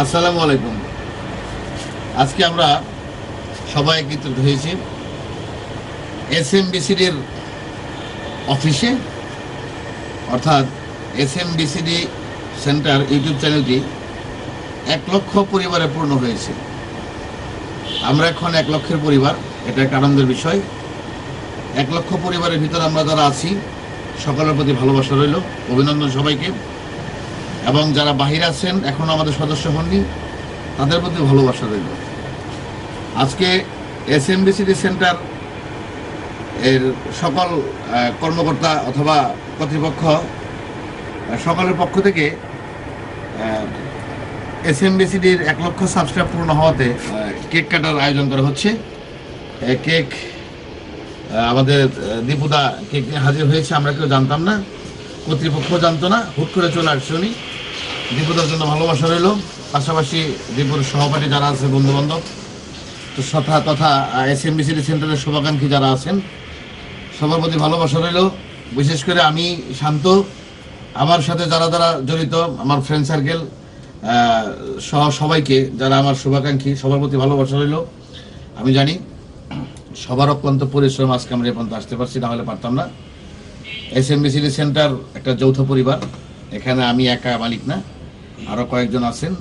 আসসালামু আলাইকুম। আজকে আমরা সবাই একত্রিত হয়েছি এসএমবিসিডির অফিসে, অর্থাৎ এসএমবিসিডি সেন্টার ইউটিউব চ্যানেলটি 1 লক্ষ পরিবারে পূর্ণ হয়েছে। আমরা এখন 1 লক্ষের পরিবার, এটা একটা আনন্দের বিষয়। 1 লক্ষ পরিবারের ভিতরে আমরা যারা আছি সকলের প্রতি ভালোবাসা রইল, অভিনন্দন সবাইকে। এবং যারা বাহিরে আছেন এখনও আমাদের সদস্য হননি তাদের প্রতি ভালোবাসা রইল। আজকে এসএমবিসিডি সেন্টার এর সকল কর্মকর্তা অথবা কর্তৃপক্ষ সকলের পক্ষ থেকে এসএমবিসিডির 1 লক্ষ সাবস্ক্রাইব পূর্ণ হওয়াতে কেক কাটার আয়োজন করা হচ্ছে। কেক আমাদের দীপুদা কেক নিয়ে হাজির হয়েছে, আমরা কেউ জানতাম না, কর্তৃপক্ষ জানতো না, হুট করে চলে আসছে উনি। দীপুদার জন্য ভালোবাসা রইল। পাশাপাশি দীপুর সহপাঠী যারা আছে, বন্ধুবান্ধব তথা এসএমবিসিডি সেন্টারের শুভাকাঙ্ক্ষী যারা আছেন সবার প্রতি ভালোবাসা রইল। বিশেষ করে আমি শান্ত, আমার সাথে যারা যারা জড়িত, আমার ফ্রেন্ড সার্কেল সহ সবাইকে যারা আমার শুভাকাঙ্ক্ষী সবার প্রতি ভালোবাসা রইল। আমি জানি সবার অক্লান্ত পরিশ্রম আজকে আমরা এ পর্যন্ত আসতে পারছি, না হলে পারতাম না। এসএমবিসিডি সেন্টার একটা যৌথ পরিবার, এখানে আমি একা মালিক না, আরও কয়েকজন আছেন,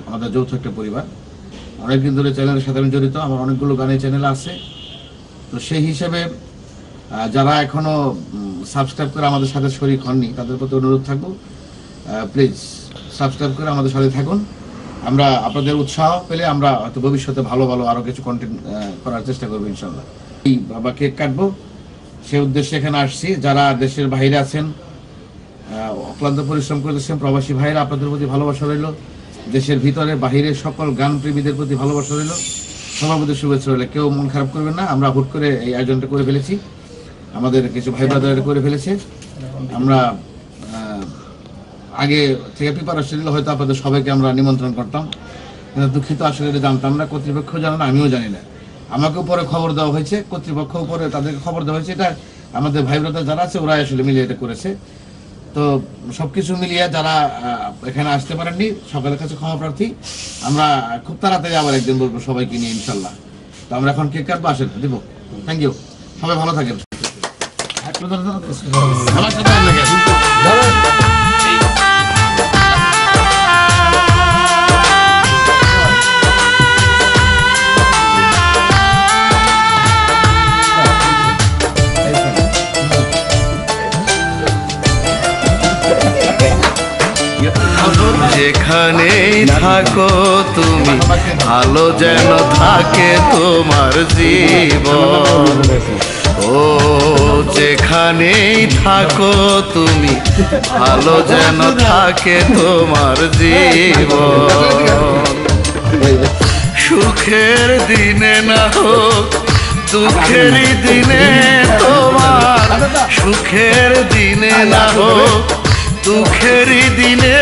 আমাদের যৌথ একটা পরিবার। অনেকদিন ধরে চ্যানেলের সাথে আমি জড়িত, আমার অনেকগুলো গানের চ্যানেল আছে। তো সেই হিসেবে যারা এখনও সাবস্ক্রাইব করে আমাদের সাথে শরিক হননি তাদের প্রতি অনুরোধ থাকবো, প্লিজ সাবস্ক্রাইব করে আমাদের সাথে থাকুন। আমরা আপনাদের উৎসাহ পেলে আমরা হয়তো ভবিষ্যতে ভালো ভালো আরও কিছু কন্টেন্ট করার চেষ্টা করবো ইনশাল্লাহ। এই বাবা কেক কাটবো সে উদ্দেশ্যে এখানে আসছি। যারা দেশের বাইরে আছেন, অক্লান্ত পরিশ্রম করতেছেন, প্রবাসী ভাইরা, আপনাদের প্রতি ভালোবাসা রইল। দেশের ভিতরে বাহিরে সকল গান প্রেমীদের প্রতি ভালোবাসা রইল, সবার প্রতি শুভেচ্ছা রইল। কেউ মন খারাপ করবেন না, আমরা হুট করে এই আয়োজনটা করে ফেলেছি, আমাদের কিছু ভাই ব্রাদার করে ফেলেছে। আমরা আগে থেকে প্রিপারেশন নিলে হয়তো আপনাদের সবাইকে আমরা নিমন্ত্রণ করতাম, কিন্তু দুঃখিত, আসলে এটা জানতাম না, কর্তৃপক্ষ জানে না, আমিও জানি না। আমাকেও পরে খবর দেওয়া হয়েছে, কর্তৃপক্ষ পরে তাদেরকে খবর দেওয়া হয়েছে। এটা আমাদের ভাই ব্রাদার যারা আছে ওরা আসলে মিলিয়ে এটা করেছে। তো সবকিছু মিলিয়ে যারা এখানে আসতে পারেননি সকলের কাছে ক্ষমা প্রার্থী। আমরা খুব তাড়াতাড়ি আবার একদিন বলবো সবাইকে নিয়ে ইনশাল্লাহ। তো আমরা এখন কেক কাটবো, আসেন দিব। থ্যাংক ইউ, সবাই ভালো থাকেন। যেখানেই থাকো তুমি, ভালো যেন থাকে তোমার জীবন। ও যেখানেই থাকো তুমি, ভালো যেন থাকে তোমার জীবন। সুখের দিনে না হোক দুঃখেরই দিনে তোমার, সুখের দিনে না হোক দুঃখেরই দিনে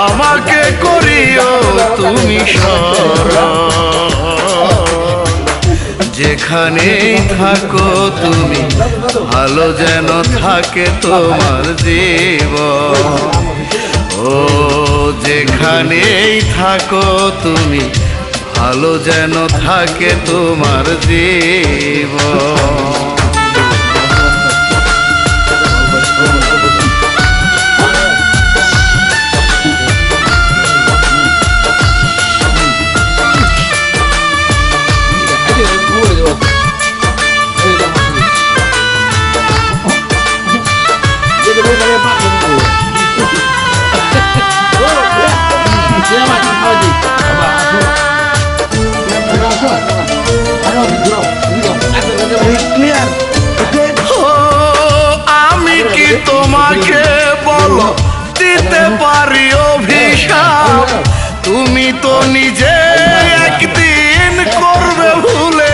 আমাকে করিও তুমি স্মরণ। যেখানেই থাকো তুমি, ভালো যেন থাকে তোমার জীবন। ও যেখানেই থাকো তুমি, ভালো যেন থাকে তোমার জীবন। আমি কি তোমাকে বলো দিতে পারি অভিশাপ? তুমি তো নিজে একদিন করবে ভুলে